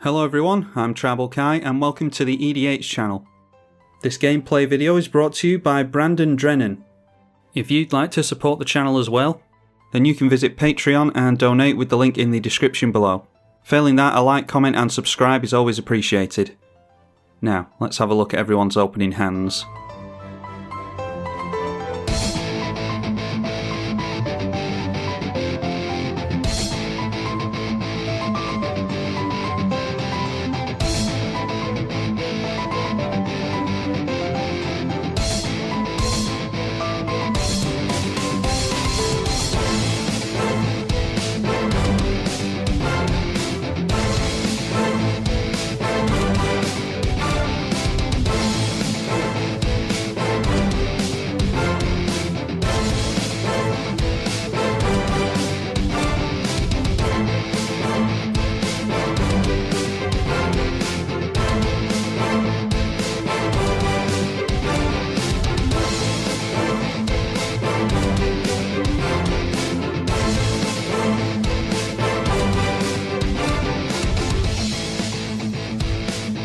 Hello everyone, I'm tribalkai and welcome to the EDH channel. This gameplay video is brought to you by Brandon Drennan. If you'd like to support the channel as well, then you can visit Patreon and donate with the link in the description below. Failing that, a like, comment and subscribe is always appreciated. Now, let's have a look at everyone's opening hands.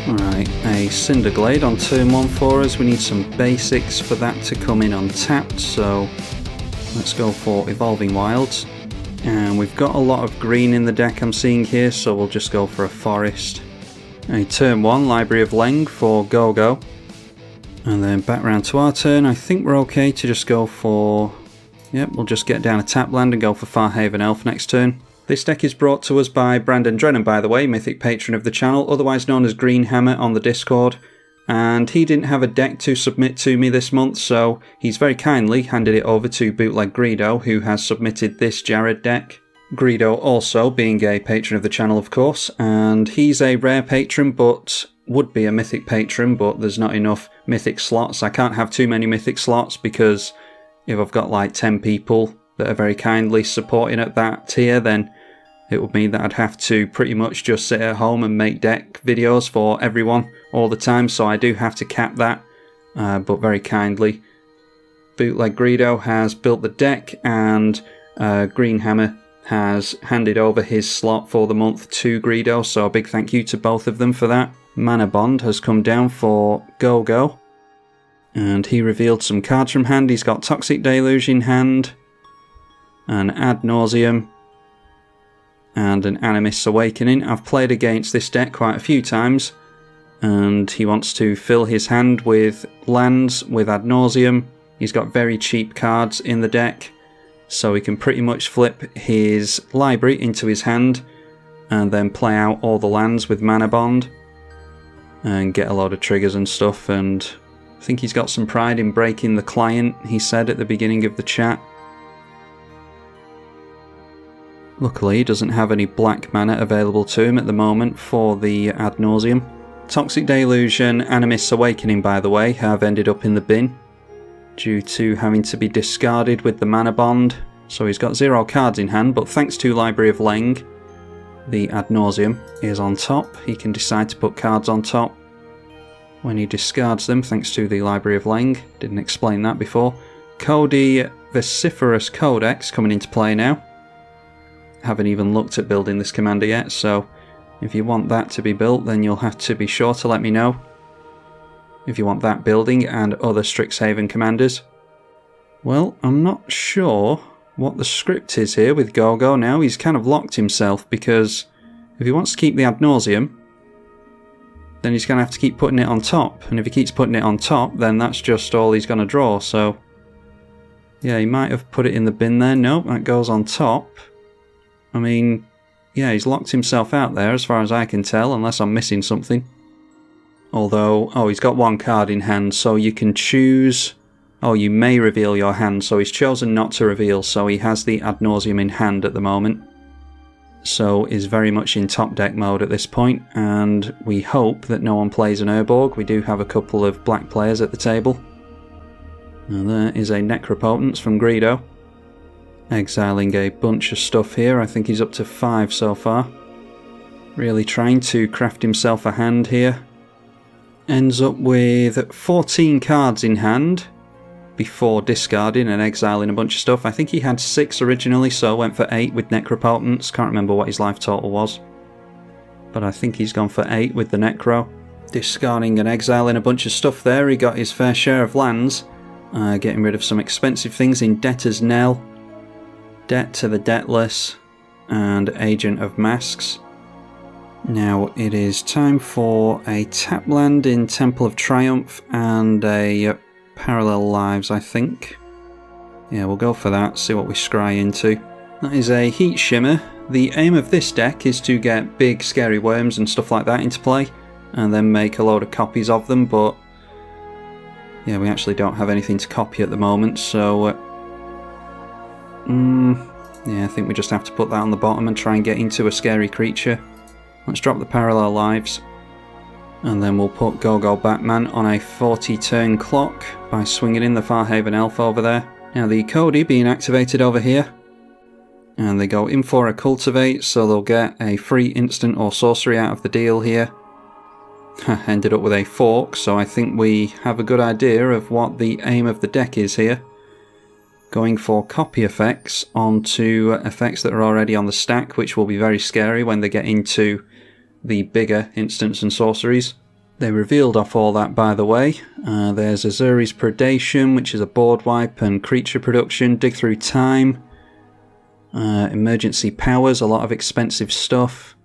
Alright, a Cinderglade on turn 1 for us. We need some basics for that to come in untapped, so let's go for Evolving Wilds. And we've got a lot of green in the deck I'm seeing here, so we'll just go for a Forest. A turn 1 Library of Leng for Go-Go. And then back round to our turn. I think we're okay to just go for... Yep, we'll just get down a tap land and go for Farhaven Elf next turn. This deck is brought to us by Brandon Drennan, by the way, mythic patron of the channel, otherwise known as Green Hammer on the Discord. And he didn't have a deck to submit to me this month, so he's very kindly handed it over to Bootleg Greedo, who has submitted this Ghired deck. Greedo also being a patron of the channel, of course, and he's a rare patron, but would be a mythic patron, but there's not enough mythic slots. I can't have too many mythic slots because if I've got like 10 people that are very kindly supporting at that tier, then it would mean that I'd have to pretty much just sit at home and make deck videos for everyone all the time, so I do have to cap that, but very kindly Bootleg Greedo has built the deck, and Green Hammer has handed over his slot for the month to Greedo, so a big thank you to both of them for that. Mana Bond has come down for Go-Go, and he revealed some cards from hand. He's got Toxic Deluge in hand, an Ad Nauseam, and an Animist's Awakening. I've played against this deck quite a few times, and he wants to fill his hand with lands with Ad Nauseam. He's got very cheap cards in the deck, so he can pretty much flip his library into his hand and then play out all the lands with Mana Bond and get a load of triggers and stuff. And I think he's got some pride in breaking the client, he said at the beginning of the chat. Luckily, he doesn't have any black mana available to him at the moment for the Ad Nauseam. Toxic Deluge and Animist's Awakening, by the way, have ended up in the bin due to having to be discarded with the Mana Bond. So he's got 0 cards in hand, but thanks to Library of Leng, the Ad Nauseam is on top. He can decide to put cards on top when he discards them, thanks to the Library of Leng. Didn't explain that before. Codie Vociferous Codex coming into play now. Haven't even looked at building this commander yet, so if you want that to be built, then you'll have to be sure to let me know if you want that building and other Strixhaven commanders. Well, I'm not sure what the script is here with Go-Go now. He's kind of locked himself, because if he wants to keep the Ad Nauseam, then he's going to have to keep putting it on top, and if he keeps putting it on top, then that's just all he's going to draw. So yeah, he might have put it in the bin there. Nope, that goes on top. I mean, yeah, he's locked himself out there as far as I can tell, unless I'm missing something. Although, oh, he's got 1 card in hand, so you can choose... Oh, you may reveal your hand, so he's chosen not to reveal, so he has the Ad Nauseam in hand at the moment. So is very much in top deck mode at this point, and we hope that no one plays an Urborg. We do have a couple of black players at the table. Now there is a Necropotence from Greedo. Exiling a bunch of stuff here. I think he's up to 5 so far. Really trying to craft himself a hand here. Ends up with 14 cards in hand before discarding and exiling a bunch of stuff. I think he had 6 originally, so went for 8 with Necropotence. Can't remember what his life total was. but I think he's gone for 8 with the Necro. Discarding and exiling a bunch of stuff there, he got his fair share of lands. Getting rid of some expensive things in Debtor's Knell, Debt to the Debtless, and Agent of Masks. Now it is time for a tap land in Temple of Triumph and a Parallel Lives, I think. Yeah, we'll go for that, see what we scry into. That is a Heat Shimmer. The aim of this deck is to get big scary worms and stuff like that into play, and then make a load of copies of them, but yeah, we actually don't have anything to copy at the moment, so yeah, I think we just have to put that on the bottom and try and get into a scary creature. Let's drop the Parallel Lives, and then we'll put Go-Go Batman on a 40 turn clock by swinging in the Farhaven Elf over there. Now the Codie being activated over here, and they go in for a Cultivate, so they'll get a free instant or sorcery out of the deal here. Ended up with a Fork, so I think we have a good idea of what the aim of the deck is here. Going for copy effects onto effects that are already on the stack, which will be very scary when they get into the bigger instants and sorceries. They revealed off all that, by the way. There's Azuri's Predation, which is a board wipe and creature production, Dig Through Time, Emergency Powers, a lot of expensive stuff,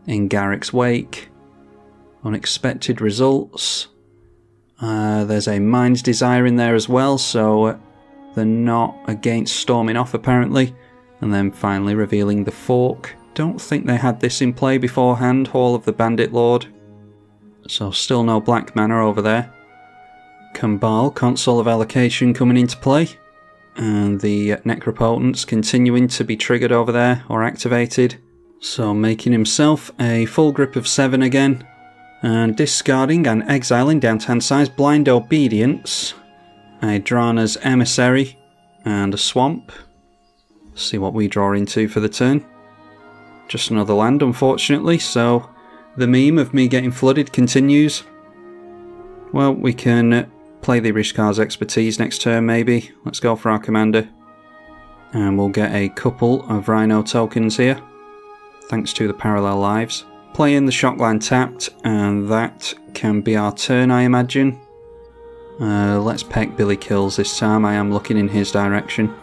in Garrick's Wake, Unexpected Results. There's a Mind's Desire in there as well, so they're not against storming off apparently. And then finally revealing the Fork. Don't think they had this in play beforehand, Hall of the Bandit Lord. So still no black mana over there. Kambal, Console of Allocation coming into play. And the Necropotence continuing to be triggered over there, or activated. So making himself a full grip of 7 again. And discarding and exiling down to hand size Blind Obedience, a Drana's Emissary, and a Swamp. See what we draw into for the turn. Just another land, unfortunately, so the meme of me getting flooded continues. Well, we can play the Rishkar's Expertise next turn, maybe. Let's go for our commander. And we'll get a couple of Rhino tokens here, thanks to the Parallel Lives. Playing the Shockland tapped, and that can be our turn, I imagine. Let's peck Billy Kills this time. I am looking in his direction.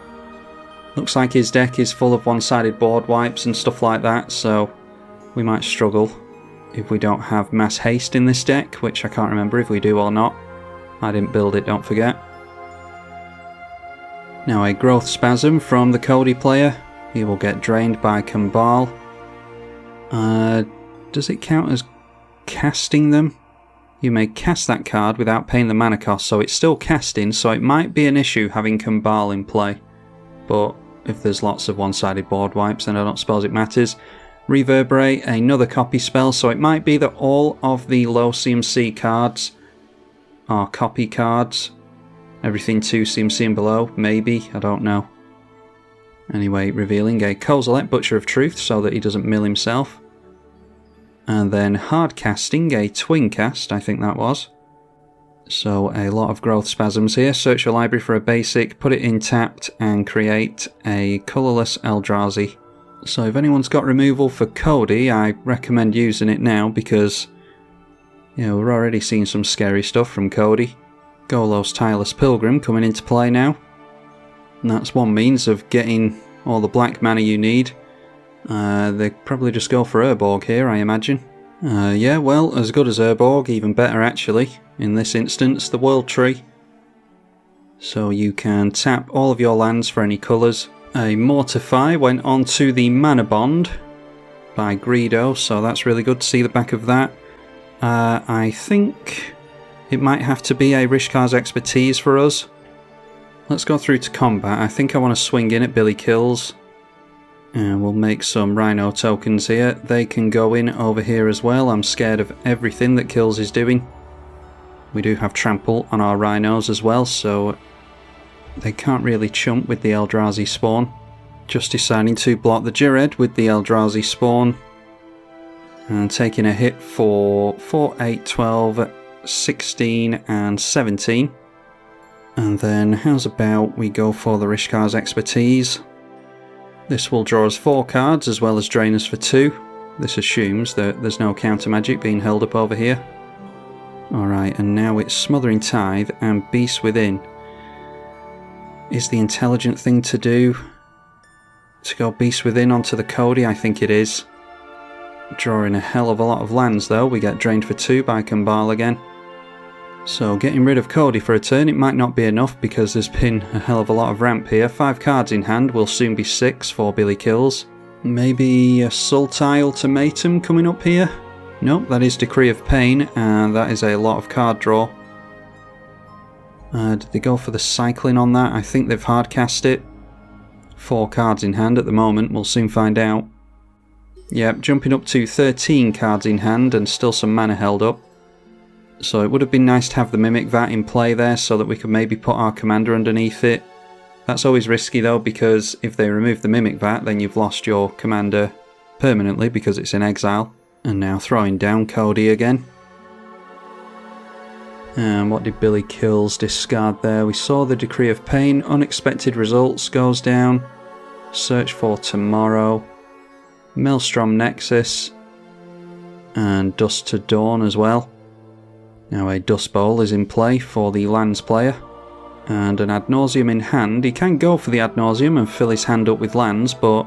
Looks like his deck is full of one-sided board wipes and stuff like that, so we might struggle if we don't have Mass Haste in this deck, which I can't remember if we do or not. I didn't build it, don't forget. Now a Growth Spasm from the Codie player. He will get drained by Kambal. Does it count as casting them? You may cast that card without paying the mana cost, so it's still casting, so it might be an issue having Kambal in play. But if there's lots of one-sided board wipes, then I don't suppose it matters. Reverberate, another copy spell, so it might be that all of the low CMC cards are copy cards. Everything 2 CMC and below, maybe, I don't know. Anyway, revealing a Kozilek, Butcher of Truth, so that he doesn't mill himself. And then hard casting, a twin cast, I think that was. So a lot of Growth Spasms here. Search your library for a basic, put it in tapped, and create a colourless Eldrazi. So if anyone's got removal for Codie, I recommend using it now because, you know, we're already seeing some scary stuff from Codie. Golos Tireless Pilgrim coming into play now. And that's one means of getting all the black mana you need. They probably just go for Urborg here, I imagine. Yeah, well, as good as Urborg, even better actually. In this instance, the World Tree. So you can tap all of your lands for any colours. A Mortify went on to the Mana Bond by Greedo, so that's really good to see the back of that. I think it might have to be a Rishkar's Expertise for us. Let's go through to combat. I think I want to swing in at Billy Kills. And we'll make some Rhino tokens here. They can go in over here as well. I'm scared of everything that Kills is doing. We do have Trample on our Rhinos as well, so they can't really chump with the Eldrazi spawn. Just deciding to block the Ghired with the Eldrazi spawn. And taking a hit for 4, 8, 12, 16 and 17. And then how's about we go for the Rishkar's Expertise. This will draw us 4 cards as well as drain us for 2. This assumes that there's no counter magic being held up over here. Alright, and now it's Smothering Tithe and Beast Within. Is the intelligent thing to do to go Beast Within onto the Codie? I think it is. Drawing a hell of a lot of lands though. We get drained for 2 by Kambal again. So getting rid of Codie for a turn, it might not be enough because there's been a hell of a lot of ramp here. 5 cards in hand, will soon be 6 for Billy Kills. Maybe a Sultai Ultimatum coming up here? Nope, that is Decree of Pain, and that is a lot of card draw. Did they go for the cycling on that? I think they've hardcast it. 4 cards in hand at the moment, we'll soon find out. Yep, jumping up to 13 cards in hand and still some mana held up. So it would have been nice to have the Mimic Vat in play there so that we could maybe put our commander underneath it. That's always risky though, because if they remove the Mimic Vat, then you've lost your commander permanently because it's in exile. And now throwing down Codie again. And what did Billy Kills discard there? We saw the Decree of Pain, Unexpected Results goes down, Search for Tomorrow, Maelstrom Nexus, and Dust to Dawn as well. Now a Dust Bowl is in play for the lands player, and an Ad Nauseam in hand. He can go for the Ad Nauseam and fill his hand up with lands, but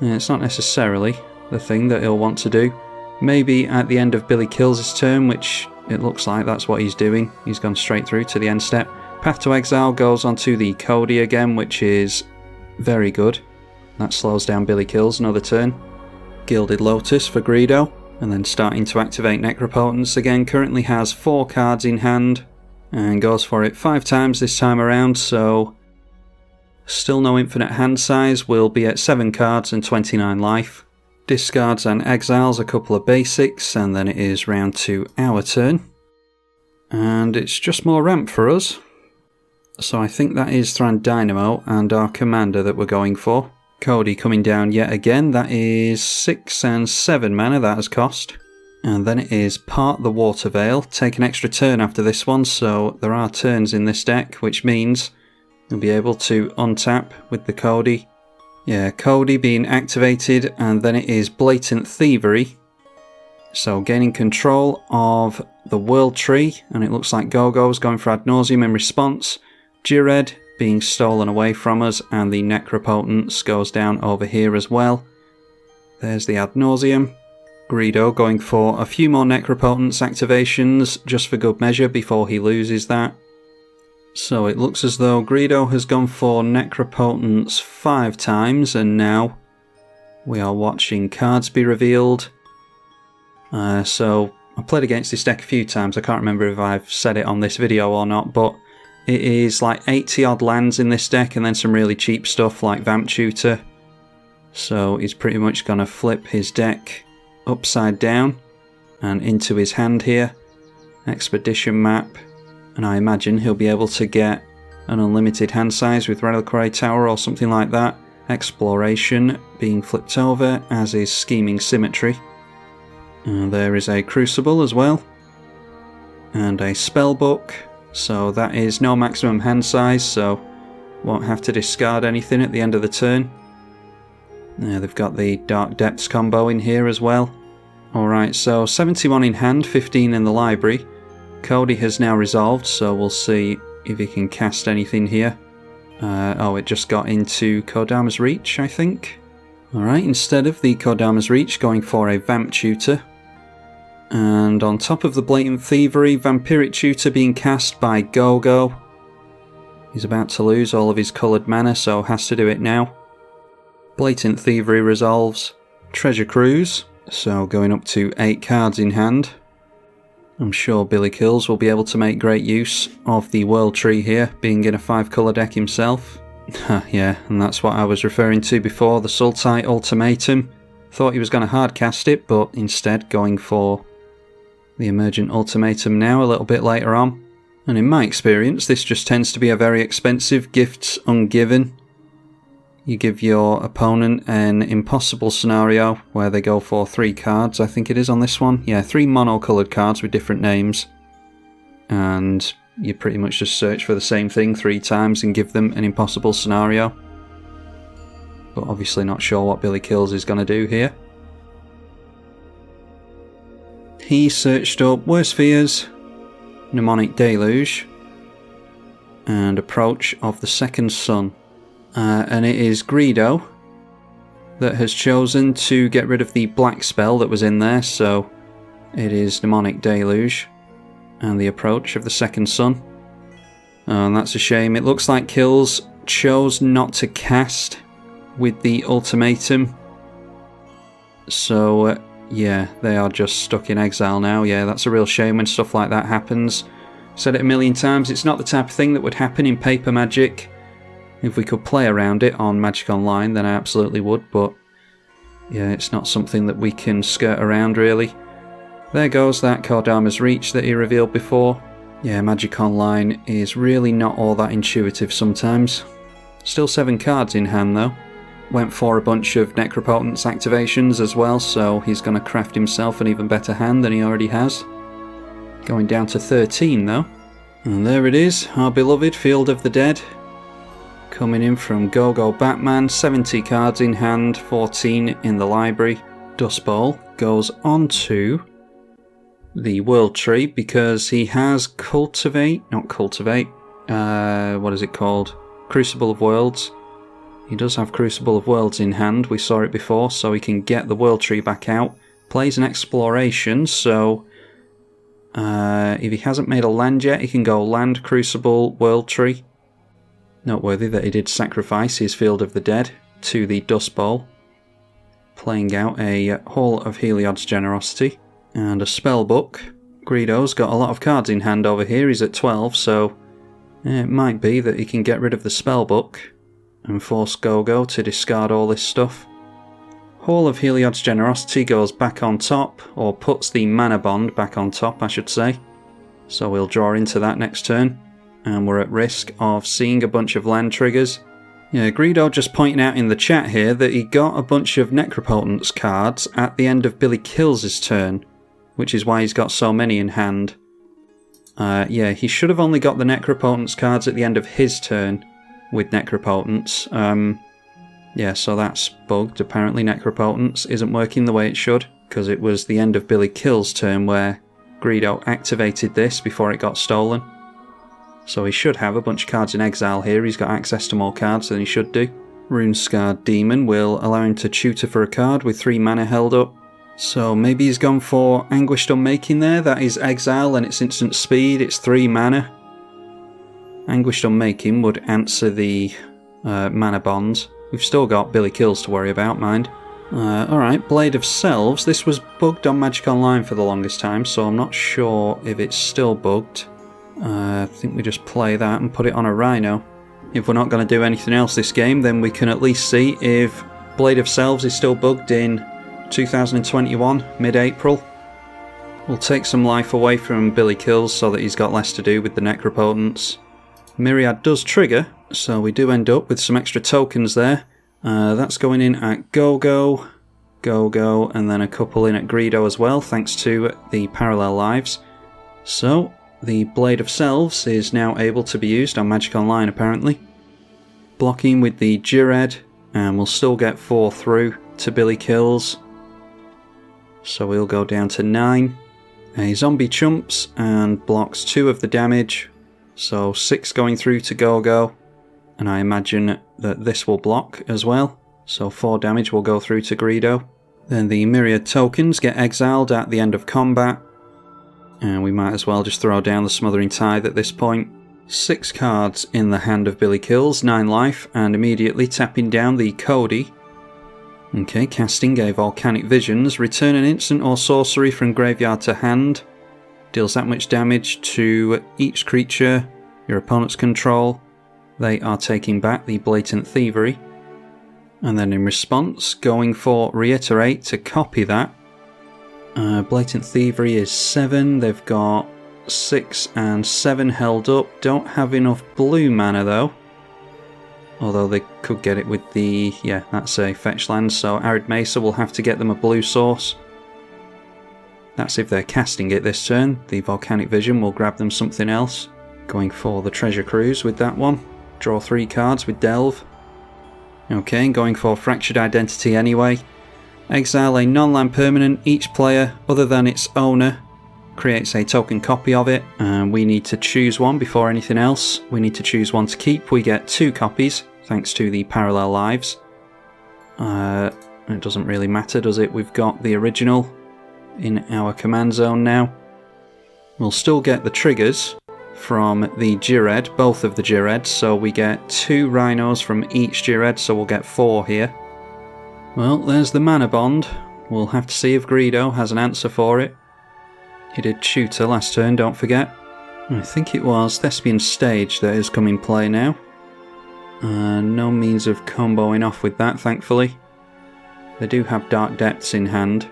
it's not necessarily the thing that he'll want to do. Maybe at the end of Billy Kills' turn, which it looks like that's what he's doing. He's gone straight through to the end step. Path to Exile goes onto the Codie again, which is very good. That slows down Billy Kills another turn. Gilded Lotus for Greedo, and then starting to activate Necropotence again. Currently has 4 cards in hand and goes for it 5 times this time around, so still no infinite hand size. We'll be at 7 cards and 29 life. Discards and exiles a couple of basics, and then it is round to our turn. And it's just more ramp for us. So I think that is Thran Dynamo and our commander that we're going for. Codie coming down yet again. That is 6 and 7 mana that has cost. And then it is Part the Water Veil. Take an extra turn after this one, so there are turns in this deck, which means you'll be able to untap with the Codie. Yeah, Codie being activated, and then it is Blatant Thievery. So gaining control of the World Tree, and it looks like Gogo's going for Ad Nauseam in response. Ghired being stolen away from us, and the Necropotence goes down over here as well. There's the Ad Nauseam. Greedo going for a few more Necropotence activations just for good measure before he loses that. So it looks as though Greedo has gone for Necropotence 5 times, and now we are watching cards be revealed. So I played against this deck a few times. I can't remember if I've said it on this video or not, but it is like 80 odd lands in this deck and then some really cheap stuff like Vamp Tutor. So he's pretty much going to flip his deck upside down and into his hand here. Expedition map, and I imagine he'll be able to get an unlimited hand size with Reliquary Tower or something like that. Exploration being flipped over, as is Scheming Symmetry. And there is a Crucible as well, and a Spellbook, so that is no maximum hand size, so won't have to discard anything at the end of the turn. Yeah, they've got the Dark Depths combo in here as well. Alright, so 71 in hand, 15 in the library. Codie has now resolved, so we'll see if he can cast anything here. Oh, it just got into Kodama's Reach, I think. Alright, instead of the Kodama's Reach, going for a Vamp Tutor. And on top of the Blatant Thievery, Vampiric Tutor being cast by Gogo. He's about to lose all of his coloured mana, so has to do it now. Blatant Thievery resolves. Treasure Cruise, so going up to 8 cards in hand. I'm sure Billy Kills will be able to make great use of the World Tree here, being in a 5 colour deck himself. Yeah, and that's what I was referring to before, the Sultai Ultimatum. Thought he was going to hardcast it, but instead going for the Emergent Ultimatum now, a little bit later on. And in my experience, this just tends to be a very expensive Gifts Ungiven. You give your opponent an impossible scenario where they go for 3 cards, I think it is on this one. Yeah, 3 mono-coloured cards with different names. And you pretty much just search for the same thing 3 times and give them an impossible scenario. But obviously not sure what Billy Kills is going to do here. He searched up Worst Fears, Mnemonic Deluge, and Approach of the Second Sun. And it is Greedo that has chosen to get rid of the black spell that was in there, so it is Mnemonic Deluge and the Approach of the Second Sun. And that's a shame. It looks like Kills chose not to cast with the ultimatum. So, yeah, they are just stuck in exile now. Yeah, that's a real shame when stuff like that happens. Said it a million times, it's not the type of thing that would happen in paper Magic. If we could play around it on Magic Online, then I absolutely would, but yeah, it's not something that we can skirt around, really. There goes that Kodama's Reach that he revealed before. Yeah, Magic Online is really not all that intuitive sometimes. Still 7 cards in hand, though. Went for a bunch of Necropotence activations as well, so he's going to craft himself an even better hand than he already has. Going down to 13, though. And there it is, our beloved Field of the Dead. Coming in from Go-Go Batman, 70 cards in hand, 14 in the library. Dust Bowl goes on to the World Tree because he has what is it called? Crucible of Worlds. He does have Crucible of Worlds in hand, we saw it before, so he can get the World Tree back out. Plays an Exploration, so if he hasn't made a land yet, he can go Land, Crucible, World Tree. Noteworthy that he did sacrifice his Field of the Dead to the Dust Bowl, playing out a Hall of Heliod's Generosity and a Spellbook. Greedo's got a lot of cards in hand over here, he's at 12, so it might be that he can get rid of the Spellbook and force Go-Go to discard all this stuff. Hall of Heliod's Generosity goes back on top, or puts the Mana Bond back on top, I should say. So we'll draw into that next turn, and we're at risk of seeing a bunch of land triggers. Yeah, Greedo just pointing out in the chat here that he got a bunch of Necropotence cards at the end of Billy Kills' turn, which is why he's got so many in hand. Yeah, he should have only got the Necropotence cards at the end of his turn with Necropotence. Yeah, so that's bugged. Apparently Necropotence isn't working the way it should, because it was the end of Billy Kills' turn where Greedo activated this before it got stolen. So he should have a bunch of cards in exile here. He's got access to more cards than he should do. Rune-Scarred Demon will allow him to tutor for a card with 3 mana held up. So maybe he's gone for Anguished Unmaking there. That is exile and it's instant speed. It's 3 mana. Anguished Unmaking would answer the mana bonds. We've still got Billy Kills to worry about, mind. Alright, Blade of Selves. This was bugged on Magic Online for the longest time, so I'm not sure if it's still bugged. I think we just play that and put it on a Rhino. If we're not going to do anything else this game, then we can at least see if Blade of Selves is still bugged in 2021, mid-April. We'll take some life away from Billy Kills so that he's got less to do with the Necropotence. Myriad does trigger, so we do end up with some extra tokens there. That's going in at Go-Go, Go-Go, and then a couple in at Greedo as well, thanks to the parallel lives. So the Blade of Selves is now able to be used on Magic Online, apparently. Blocking with the Ghired, and we'll still get 4 through to Billy Kills. So we'll go down to 9. A Zombie chumps and blocks 2 of the damage, so 6 going through to Go-Go. And I imagine that this will block as well, so 4 damage will go through to Greedo. Then the Myriad tokens get exiled at the end of combat. And we might as well just throw down the Smothering Tithe at this point. 6 cards in the hand of Billy Kills, 9 life, and immediately tapping down the Codie. Okay, casting a Volcanic Visions. Return an instant or sorcery from graveyard to hand. Deals that much damage to each creature your opponents control. They are taking back the Blatant Thievery. And then in response, going for Reiterate to copy that. Blatant Thievery is 7, they've got 6 and 7 held up, don't have enough blue mana though. Although they could get it with the, yeah, that's a fetch land, so Arid Mesa will have to get them a blue source. That's if they're casting it this turn. The Volcanic Vision will grab them something else. Going for the Treasure Cruise with that one. Draw 3 cards with Delve. Okay, going for Fractured Identity anyway. Exile a non-land permanent. Each player, other than its owner, creates a token copy of it, and we need to choose one before anything else. We need to choose one to keep. We get 2 copies, thanks to the parallel lives. It doesn't really matter, does it? We've got the original in our command zone now. We'll still get the triggers from the Ghired, both of the Ghired, so we get 2 rhinos from each Ghired, so we'll get 4 here. Well, there's the mana bond. We'll have to see if Greedo has an answer for it. He did tutor last turn, don't forget. I think it was Thespian Stage that has come in play now. No means of comboing off with that, thankfully. They do have Dark Depths in hand.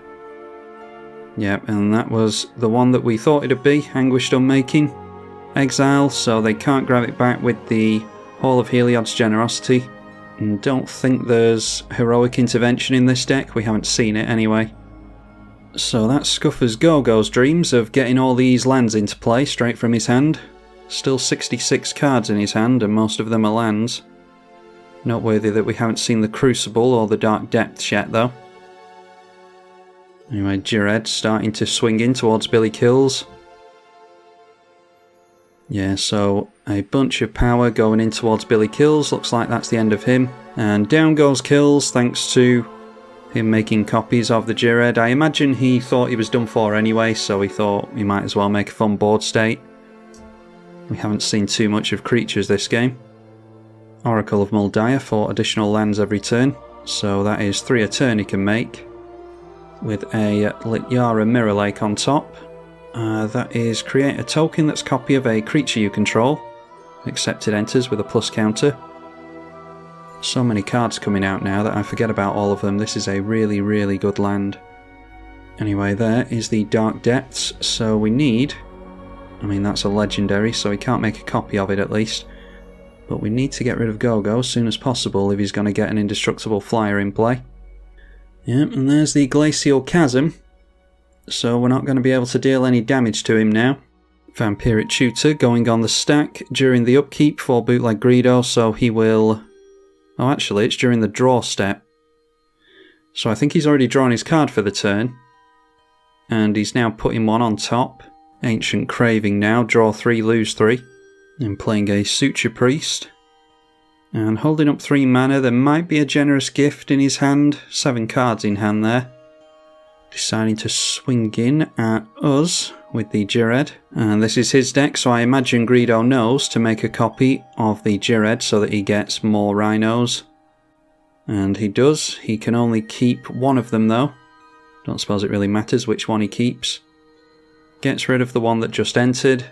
Yep, and that was the one that we thought it'd be, Anguished Unmaking. Exile, so they can't grab it back with the Hall of Heliod's Generosity. And don't think there's Heroic Intervention in this deck, we haven't seen it anyway. So that scuffers Gogo's dreams of getting all these lands into play straight from his hand. Still 66 cards in his hand, and most of them are lands. Noteworthy that we haven't seen the Crucible or the Dark Depths yet, though. Anyway, Ghired starting to swing in towards Billy Kills. Yeah, so a bunch of power going in towards Billy Kills. Looks like that's the end of him. And down goes Kills, thanks to him making copies of the Ghired. I imagine he thought he was done for anyway, so he thought he might as well make a fun board state. We haven't seen too much of creatures this game. Oracle of Muldiah for additional lands every turn, so that is 3 a turn he can make. With a Lityara Mirror Lake on top. That is create a token that's a copy of a creature you control, except it enters with a plus counter. So many cards coming out now that I forget about all of them. This is a really, really good land. Anyway, there is the Dark Depths, so we need... I mean, that's a legendary, so he can't make a copy of it at least. But we need to get rid of Gogo as soon as possible if he's going to get an indestructible flyer in play. Yep, and there's the Glacial Chasm. So we're not going to be able to deal any damage to him now. Vampiric Tutor going on the stack during the upkeep for Bootleg Greedo, so he will... Oh, actually, it's during the draw step. So I think he's already drawn his card for the turn. And he's now putting one on top. Ancient Craving now, draw 3, lose 3. And playing a Suture Priest. And holding up 3 mana, there might be a Generous Gift in his hand. 7 cards in hand there. Deciding to swing in at us with the Ghired. And this is his deck, so I imagine Greedo knows to make a copy of the Ghired so that he gets more rhinos. And he does. He can only keep one of them though. Don't suppose it really matters which one he keeps. Gets rid of the one that just entered.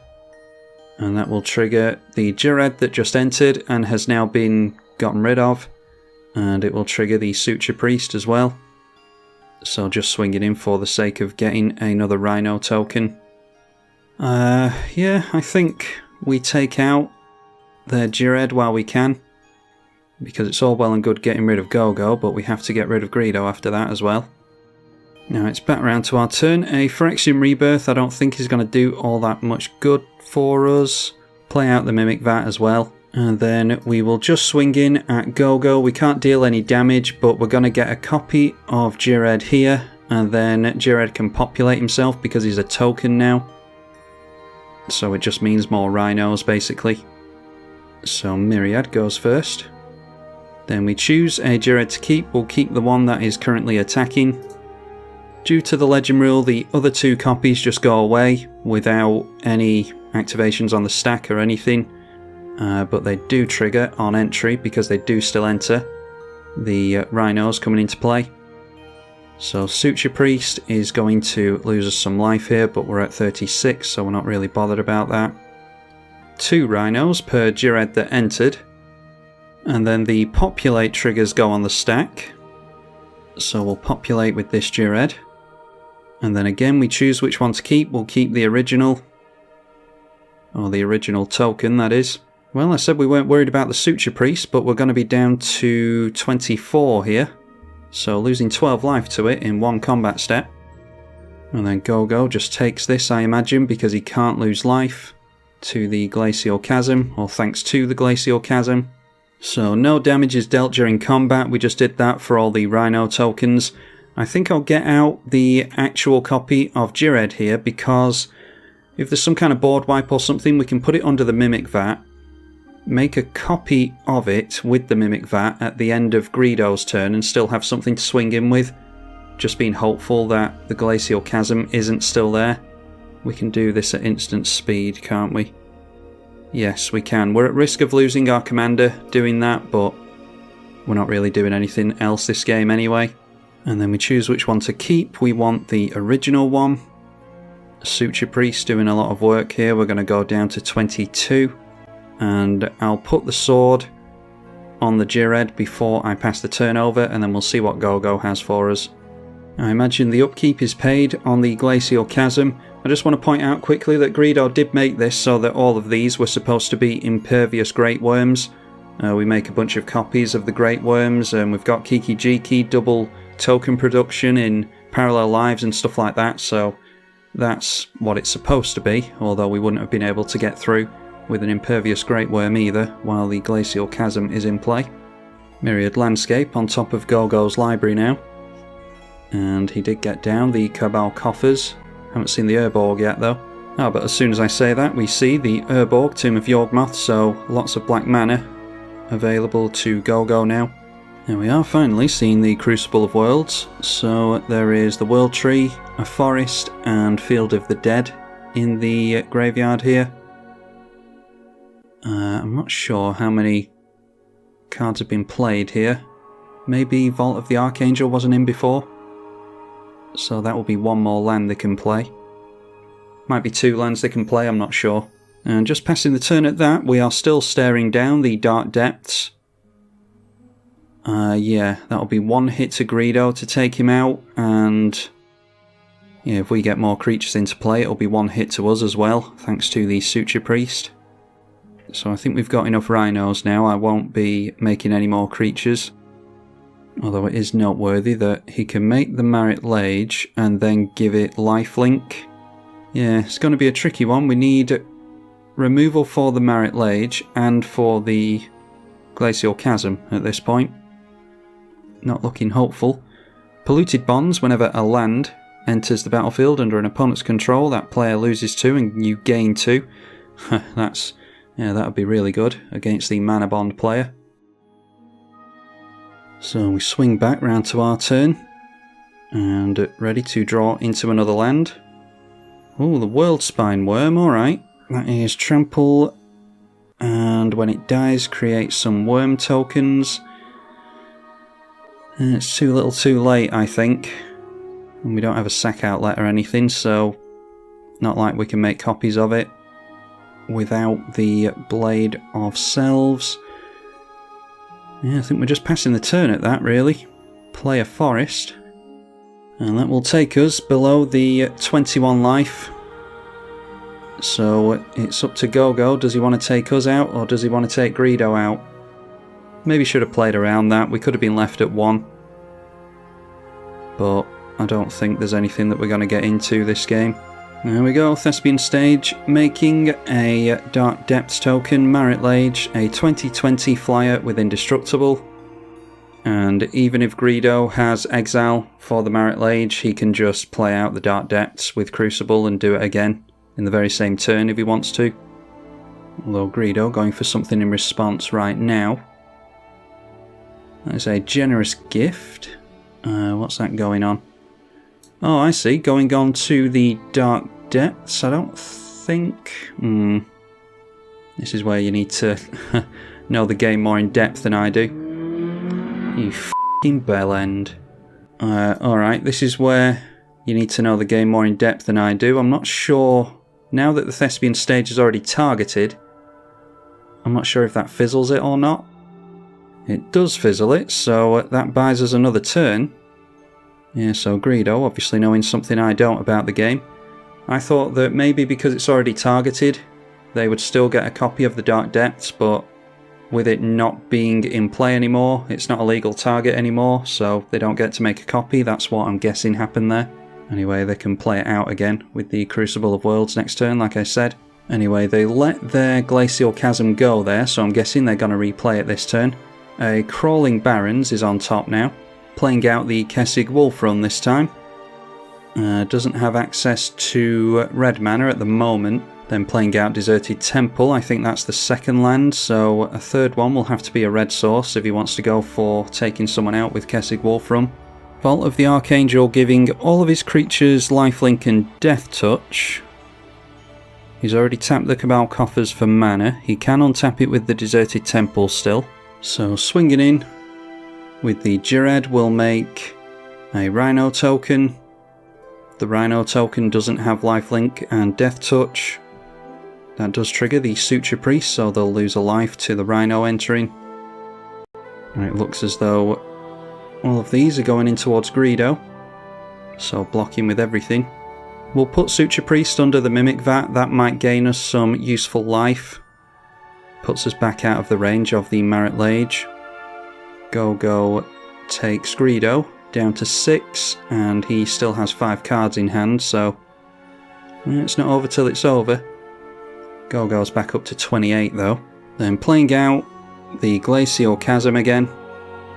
And that will trigger the Ghired that just entered and has now been gotten rid of. And it will trigger the Suture Priest as well. So just swinging in for the sake of getting another Rhino token. Yeah, I think we take out their Ghired while we can. Because it's all well and good getting rid of Gogo, but we have to get rid of Greedo after that as well. Now it's back round to our turn. A Phyrexian Rebirth I don't think is going to do all that much good for us. Play out the Mimic Vat as well. And then we will just swing in at Gogo. We can't deal any damage, but we're going to get a copy of Ghired here. And then Ghired can populate himself because he's a token now. So it just means more rhinos, basically. So Myriad goes first. Then we choose a Ghired to keep. We'll keep the one that is currently attacking. Due to the legend rule, the other 2 copies just go away without any activations on the stack or anything. But they do trigger on entry because they do still enter the rhinos coming into play. So Suture Priest is going to lose us some life here, but we're at 36, so we're not really bothered about that. 2 rhinos per Ghired that entered. And then the populate triggers go on the stack. So we'll populate with this Ghired. And then again we choose which one to keep. We'll keep the original. Or the original token, that is. Well, I said we weren't worried about the Suture Priest, but we're going to be down to 24 here. So losing 12 life to it in 1 combat step. And then Gogo just takes this, I imagine, because he can't lose life to the Glacial Chasm, or thanks to the Glacial Chasm. So no damage is dealt during combat, we just did that for all the Rhino tokens. I think I'll get out the actual copy of Ghired here, because if there's some kind of board wipe or something, we can put it under the Mimic Vat, make a copy of it with the Mimic Vat at the end of Greedo's turn and still have something to swing in with. Just being hopeful that the Glacial Chasm isn't still there. We can do this at instant speed, can't we? Yes, we can. We're at risk of losing our commander doing that, but we're not really doing anything else this game anyway. And then we choose which one to keep. We want the original one. Suture Priest doing a lot of work here. We're going to go down to 22. And I'll put the sword on the Ghired before I pass the turn over, and then we'll see what Gogo has for us. I imagine the upkeep is paid on the Glacial Chasm. I just want to point out quickly that Greedo did make this so that all of these were supposed to be impervious Great Worms. We make a bunch of copies of the Great Worms, and we've got Kiki Jiki, double token production in parallel lives and stuff like that, so that's what it's supposed to be, although we wouldn't have been able to get through with an impervious Great Worm either while the Glacial Chasm is in play. Myriad Landscape on top of Gogo's library now. And he did get down the Kambal coffers. Haven't seen the Urborg yet though. But as soon as I say that, we see the Urborg, Tomb of Yawgmoth, so lots of black mana available to Gogo now. And we are finally seeing the Crucible of Worlds. So there is the World Tree, a forest, and Field of the Dead in the graveyard here. I'm not sure how many cards have been played here. Maybe Vault of the Archangel wasn't in before. So that will be one more land they can play. Might be two lands they can play, I'm not sure. And just passing the turn at that, we are still staring down the Dark Depths. Yeah, that'll be one hit to Greedo to take him out, and yeah, if we get more creatures into play, it'll be one hit to us as well, thanks to the Suture Priest. So I think we've got enough rhinos now. I won't be making any more creatures. Although it is noteworthy that he can make the Marit Lage and then give it lifelink. Yeah, it's going to be a tricky one. We need removal for the Marit Lage and for the Glacial Chasm at this point. Not looking hopeful. Polluted Bonds, whenever a land enters the battlefield under an opponent's control, that player loses 2 and you gain 2. Yeah, that would be really good against the Mana Bond player. So we swing back round to our turn, and ready to draw into another land. Oh, the World Spine Worm, alright. That is trample, and when it dies, create some worm tokens. It's too little too late, I think. And we don't have a sack outlet or anything, so not like we can make copies of it without the Blade of Selves. Yeah, I think we're just passing the turn at that, really. Play a forest. And that will take us below the 21 life. So it's up to Gogo. Does he want to take us out, or does he want to take Greedo out? Maybe should have played around that. We could have been left at 1. But I don't think there's anything that we're going to get into this game. There we go, Thespian Stage, making a Dark Depths token, Marit Lage, a 2020 flyer with Indestructible. And even if Greedo has Exile for the Marit Lage, he can just play out the Dark Depths with Crucible and do it again in the very same turn if he wants to. Although Greedo going for something in response right now. That is a generous gift. What's that going on? Oh, I see. Going on to the Dark Depths. I don't think... This is where you need to know the game more in depth than I do. You f***ing bellend. Alright, this is where you need to know the game more in depth than I do. I'm not sure... Now that the Thespian Stage is already targeted, I'm not sure if that fizzles it or not. It does fizzle it, so that buys us another turn. Yeah, so Greedo, obviously knowing something I don't about the game. I thought that maybe because it's already targeted, they would still get a copy of the Dark Depths, but with it not being in play anymore, it's not a legal target anymore, so they don't get to make a copy. That's what I'm guessing happened there. Anyway, they can play it out again with the Crucible of Worlds next turn, like I said. Anyway, they let their Glacial Chasm go there, so I'm guessing they're going to replay it this turn. A Crawling Barrens is on top now. playing out the Kessig Wolfrun this time. Doesn't have access to red mana at the moment. Then playing out Deserted Temple, I think that's the second land, so a third one will have to be a red source if he wants to go for taking someone out with Kessig Wolfrun. Vault of the Archangel giving all of his creatures lifelink and death touch. He's already tapped the Kambal coffers for mana. He can untap it with the Deserted Temple still. So swinging in with the Ghired will make a Rhino token. The Rhino token doesn't have lifelink and death touch. That does trigger the Suture Priest, so they'll lose a life to the Rhino entering. And it looks as though all of these are going in towards Greedo, so blocking with everything. We'll put Suture Priest under the Mimic Vat. That might gain us some useful life. Puts us back out of the range of the Marit Lage. Go takes Greedo down to 6, and he still has 5 cards in hand, so it's not over till it's over. Go's back up to 28 though. Then playing out the Glacial Chasm again.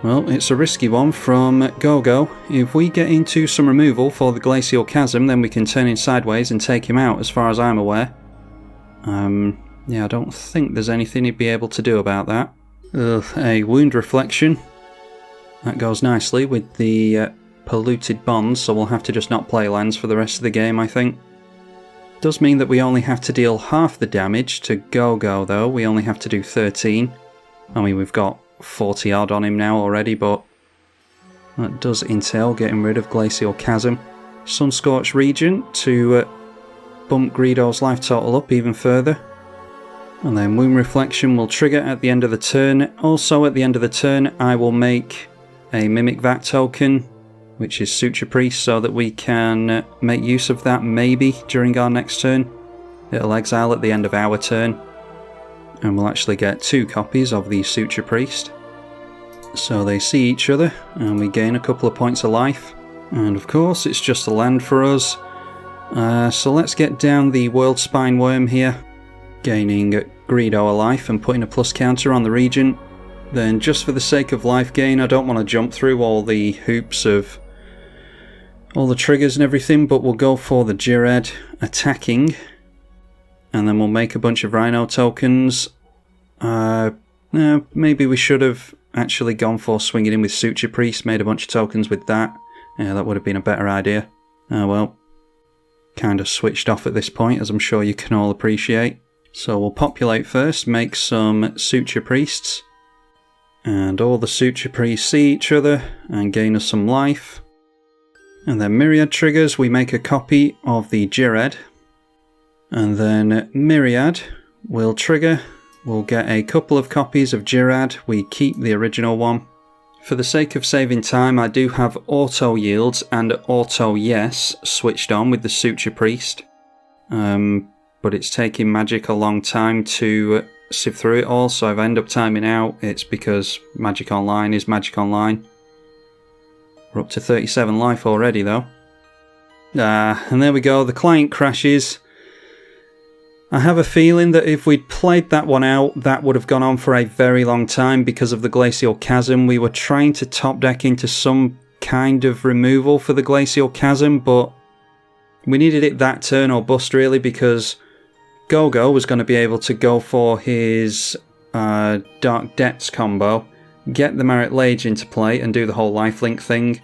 Well, it's a risky one from Go. If we get into some removal for the Glacial Chasm, then we can turn him sideways and take him out, as far as I'm aware. Yeah, I don't think there's anything he'd be able to do about that. A Wound Reflection. That goes nicely with the Polluted Bonds, so we'll have to just not play lands for the rest of the game, I think. Does mean that we only have to deal half the damage to Go though. We only have to do 13. I mean, we've got 40 odd on him now already, but that does entail getting rid of Glacial Chasm. Sunscorched Regent to bump Greedo's life total up even further. And then Wound Reflection will trigger at the end of the turn. Also at the end of the turn I will make a Mimic Vat token, which is Suture Priest, so that we can make use of that maybe during our next turn. It'll exile at the end of our turn, and we'll actually get 2 copies of the Suture Priest. So they see each other, and we gain a couple of points of life. And of course, it's just a land for us. So let's get down the World Spine Worm here, gaining Greedo a life and putting a plus counter on the Regent. Then, just for the sake of life gain, I don't want to jump through all the hoops of all the triggers and everything, but we'll go for the Ghired attacking, and then we'll make a bunch of Rhino tokens. Maybe we should have actually gone for swinging in with Suture Priest, made a bunch of tokens with that. Yeah, that would have been a better idea. Well, kind of switched off at this point, as I'm sure you can all appreciate. So we'll populate first, make some Suture Priests, and all the Suture Priests see each other and gain us some life. And then Myriad triggers, we make a copy of the Ghired, and then Myriad will trigger. We'll get a couple of copies of Ghired, we keep the original one. For the sake of saving time, I do have Auto Yields and Auto Yes switched on with the Suture Priest. But it's taking Magic a long time to sift through it all, so if I end up timing out, it's because Magic Online is Magic Online. We're up to 37 life already though. And there we go, the client crashes. I have a feeling that if we'd played that one out, that would have gone on for a very long time because of the Glacial Chasm. We were trying to top deck into some kind of removal for the Glacial Chasm, but we needed it that turn or bust really, because Go was going to be able to go for his Dark Depths combo, get the Marit Lage into play and do the whole lifelink thing.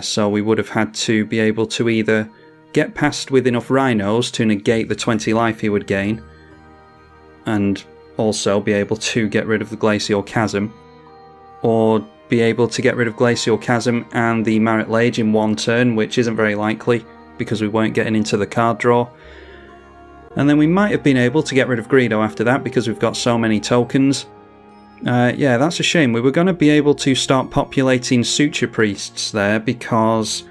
So we would have had to be able to either get past with enough Rhinos to negate the 20 life he would gain, and also be able to get rid of the Glacial Chasm, or be able to get rid of Glacial Chasm and the Marit Lage in one turn, which isn't very likely because we weren't getting into the card draw. And then we might have been able to get rid of Greedo after that because we've got so many tokens. Yeah, that's a shame. We were going to be able to start populating Suture Priests there because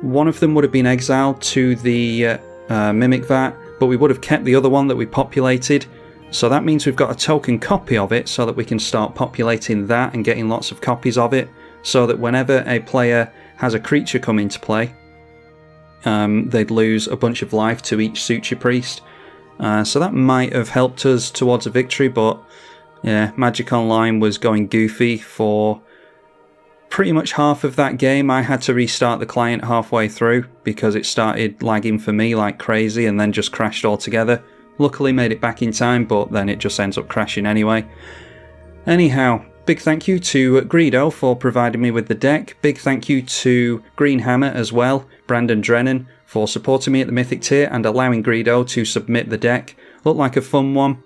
one of them would have been exiled to the Mimic Vat, but we would have kept the other one that we populated. So that means we've got a token copy of it so that we can start populating that and getting lots of copies of it, so that whenever a player has a creature come into play, they'd lose a bunch of life to each Suture Priest. So that might have helped us towards a victory, but yeah, Magic Online was going goofy for pretty much half of that game I had to restart the client halfway through because it started lagging for me like crazy and then just crashed altogether. Luckily made it back in time, but then it just ends up crashing anyway. Anyhow, big thank you to Greedo for providing me with the deck. Big thank you to Green Hammer as well, Brandon Drennan, for supporting me at the Mythic tier and allowing Greedo to submit the deck. Looked like a fun one.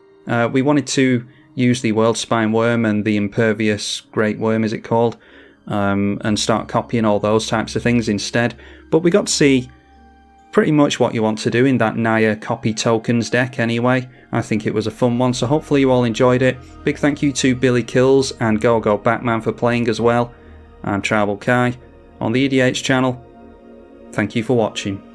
We wanted to use the Worldspine Worm and the Impervious Great Worm, is it called? And start copying all those types of things instead. But we got to see pretty much what you want to do in that Naya copy tokens deck anyway. I think it was a fun one, so hopefully you all enjoyed it. Big thank you to Billy Kills and Go Batman for playing as well. I'm tribalkai on the EDH channel. Thank you for watching.